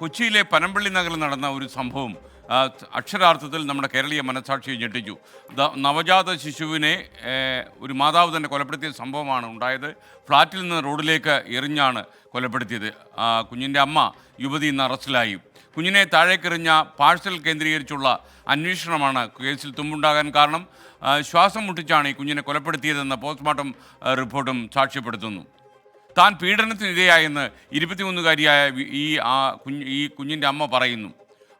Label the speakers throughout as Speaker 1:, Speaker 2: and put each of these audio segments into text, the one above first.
Speaker 1: കൊച്ചിയിലെ പനമ്പള്ളി നഗറിൽ നടന്ന ഒരു സംഭവം അക്ഷരാർത്ഥത്തിൽ നമ്മുടെ കേരളീയ മനസാക്ഷിയെ ഞെട്ടിച്ചു. നവജാത ശിശുവിനെ ഒരു മാതാവ് തന്നെ കൊലപ്പെടുത്തിയ സംഭവമാണ് ഉണ്ടായത്. ഫ്ളാറ്റിൽ നിന്ന് റോഡിലേക്ക് എറിഞ്ഞാണ് കൊലപ്പെടുത്തിയത്. കുഞ്ഞിൻ്റെ അമ്മ യുവതി ഇന്ന് അറസ്റ്റിലായി. കുഞ്ഞിനെ താഴേക്കെറിഞ്ഞ പാഴ്സൽ കേന്ദ്രീകരിച്ചുള്ള അന്വേഷണമാണ് കേസിൽ തുമ്പുണ്ടാകാൻ കാരണം. ശ്വാസം മുട്ടിച്ചാണ് ഈ കുഞ്ഞിനെ കൊലപ്പെടുത്തിയതെന്ന് പോസ്റ്റ്മോർട്ടം റിപ്പോർട്ടും സാക്ഷ്യപ്പെടുത്തുന്നു. താൻ പീഡനത്തിനിരയായെന്ന് 21-കാരിയായ ഈ കുഞ്ഞിൻ്റെ അമ്മ പറയുന്നു.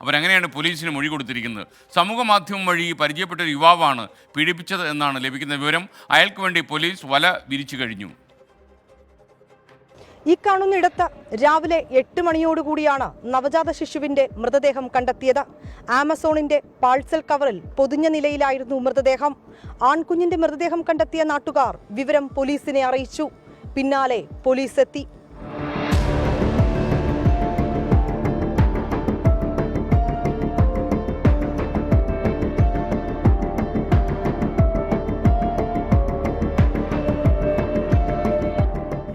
Speaker 1: അവരങ്ങനെയാണ് പോലീസിന് മൊഴി കൊടുത്തിരിക്കുന്നത്. സമൂഹ മാധ്യമം വഴി പരിചയപ്പെട്ട ഒരു യുവാവാണ് പീഡിപ്പിച്ചത് എന്നാണ് ലഭിക്കുന്ന വിവരം. അയാൾക്ക് വേണ്ടി പോലീസ് വല വിരിച്ചു കഴിഞ്ഞു.
Speaker 2: ഈ കാണുന്നിടത്ത് രാവിലെ 8 മണിയോടുകൂടിയാണ് നവജാത ശിശുവിന്റെ മൃതദേഹം കണ്ടെത്തിയത്. ആമസോണിന്റെ പാഴ്സൽ കവറിൽ പൊതിഞ്ഞ നിലയിലായിരുന്നു മൃതദേഹം. ആൺകുഞ്ഞിന്റെ മൃതദേഹം കണ്ടെത്തിയ നാട്ടുകാർ വിവരം പോലീസിനെ അറിയിച്ചു. പിന്നാലെ പോലീസ് എത്തി.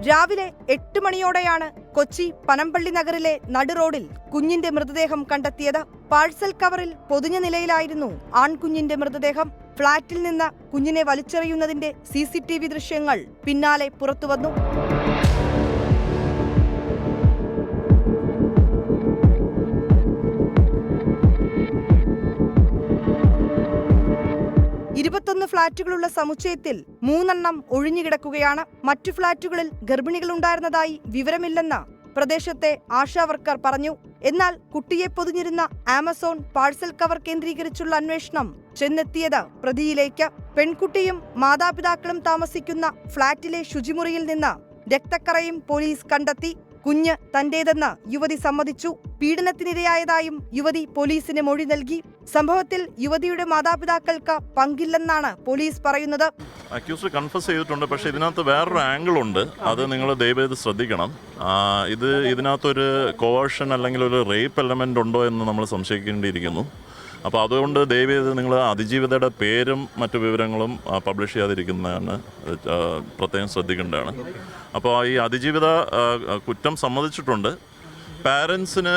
Speaker 2: രാവിലെ 8 മണിയോടെയാണ് കൊച്ചി പനമ്പള്ളി നഗറിലെ നടുറോഡിൽ കുഞ്ഞിന്റെ മൃതദേഹം കണ്ടെത്തിയത്. പാഴ്സൽ കവറിൽ പൊതിഞ്ഞ നിലയിലായിരുന്നു ആൺകുഞ്ഞിന്റെ മൃതദേഹം. ഫ്ളാറ്റിൽ നിന്ന് കുഞ്ഞിനെ വലിച്ചെറിയുന്നതിന്റെ CCTV ദൃശ്യങ്ങൾ പിന്നാലെ പുറത്തുവന്നു. ഫ്ളാറ്റുകളുള്ള സമുച്ചയത്തിൽ 3 ഒഴിഞ്ഞുകിടക്കുകയാണ്. മറ്റു ഫ്ളാറ്റുകളിൽ ഗർഭിണികളുണ്ടായിരുന്നതായി വിവരമില്ലെന്ന് പ്രദേശത്തെ ആശാവർക്കർ പറഞ്ഞു. എന്നാൽ കുട്ടിയെ പൊതിഞ്ഞിരുന്ന ആമസോൺ പാഴ്സൽ കവർ കേന്ദ്രീകരിച്ചുള്ള അന്വേഷണം ചെന്നെത്തിയത് പ്രതിയിലേക്ക്. പെൺകുട്ടിയും മാതാപിതാക്കളും താമസിക്കുന്ന ഫ്ളാറ്റിലെ ശുചിമുറിയിൽ നിന്ന് രക്തക്കറയും പോലീസ് കണ്ടെത്തി. കുഞ്ഞ് തന്റേതെന്ന് യുവതി സമ്മതിച്ചു. പീഡനത്തിനിരയായതായും യുവതി പോലീസിന് മൊഴി നൽകി. സംഭവത്തിൽ യുവതിയുടെ മാതാപിതാക്കൾക്ക് പങ്കില്ലെന്നാണ് പോലീസ് പറയുന്നത്.
Speaker 3: അക്യൂസ്ഡ് കൺഫസ് ചെയ്തിട്ടുണ്ട്. പക്ഷേ ഇതിനകത്ത് വേറൊരു ആംഗിൾ ഉണ്ട്. അത് നിങ്ങൾ ദയവേത് ശ്രദ്ധിക്കണം. ഇതിനകത്തൊരു കോവേർഷൻ അല്ലെങ്കിൽ ഒരു റേപ്പ് എലമെൻ്റ് ഉണ്ടോ എന്ന് നമ്മൾ സംശയിക്കേണ്ടിയിരിക്കുന്നു. അപ്പോൾ അതുകൊണ്ട് ദയവേത് നിങ്ങൾ അതിജീവിതയുടെ പേരും മറ്റു വിവരങ്ങളും പബ്ലിഷ് ചെയ്യാതിരിക്കുന്നതാണ് പ്രത്യേകം ശ്രദ്ധിക്കേണ്ടതാണ്. അപ്പോൾ ഈ അതിജീവിത കുറ്റം സമ്മതിച്ചിട്ടുണ്ട്. പാരൻസിന്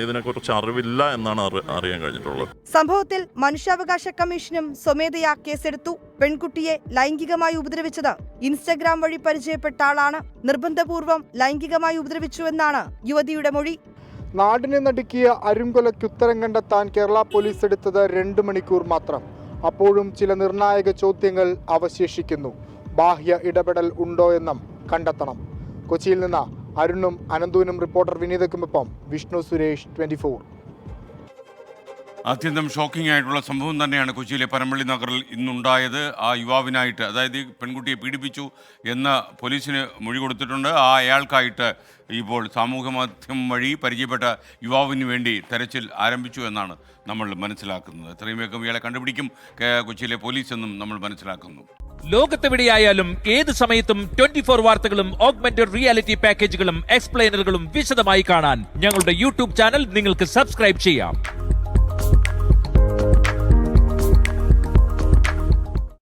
Speaker 3: ഇതിനെക്കുറിച്ച് അറിവില്ല എന്നാണ് അറിയാൻ കഴിഞ്ഞിട്ടുള്ളത്.
Speaker 2: സംഭവത്തിൽ മനുഷ്യാവകാശ കമ്മീഷനും സ്വമേധയാ കേസെടുത്തു. പെൺകുട്ടിയെ ലൈംഗികമായി ഉപദ്രവിച്ചത് ഇൻസ്റ്റഗ്രാം വഴി പരിചയപ്പെട്ട ആളാണ്. നിർബന്ധപൂർവ്വം ലൈംഗികമായി ഉപദ്രവിച്ചുവെന്നാണ് യുവതിയുടെ മൊഴി.
Speaker 4: നാടിനെ നടുക്കിയ അരുംകൊലയ്ക്ക് ഉത്തരം കണ്ടെത്താൻ കേരള പോലീസ് എടുത്തത് 2 മണിക്കൂർ മാത്രം. അപ്പോഴും ചില നിർണായക ചോദ്യങ്ങൾ അവശേഷിക്കുന്നു. ബാഹ്യ ഇടപെടൽ ഉണ്ടോ എന്നും കണ്ടെത്തണം. കൊച്ചിയിൽ നിന്ന് അരുണും അനന്തുവിനും റിപ്പോർട്ടർ വിനീതക്കുമൊപ്പം വിഷ്ണു സുരേഷ്, 24.
Speaker 1: അത്യന്തം ഷോക്കിംഗ് ആയിട്ടുള്ള സംഭവം തന്നെയാണ് കൊച്ചിയിലെ പനമ്പള്ളി നഗറിൽ ഇന്നുണ്ടായത്. ആ യുവാവിനായിട്ട്, അതായത് പെൺകുട്ടിയെ പീഡിപ്പിച്ചു എന്ന് പോലീസിന് മൊഴി കൊടുത്തിട്ടുണ്ട്. അയാൾക്കായിട്ട് ഇപ്പോൾ സാമൂഹ്യ മാധ്യമം വഴി പരിചയപ്പെട്ട യുവാവിന് വേണ്ടി തെരച്ചിൽ ആരംഭിച്ചു എന്നാണ് നമ്മൾ മനസ്സിലാക്കുന്നത്. എത്രയും വേഗം ഇയാളെ കണ്ടുപിടിക്കും കൊച്ചിയിലെ പോലീസ് എന്നും നമ്മൾ മനസ്സിലാക്കുന്നു.
Speaker 5: ലോകത്തെവിടെയായാലും ഏത് സമയത്തും 24 വാർത്തകളും ഓഗ്മെന്റഡ് റിയാലിറ്റി പാക്കേജുകളും എക്സ്പ്ലെയിനറുകളും വിശദമായി കാണാൻ ഞങ്ങളുടെ YouTube ചാനൽ നിങ്ങൾക്ക് സബ്സ്ക്രൈബ് ചെയ്യാം.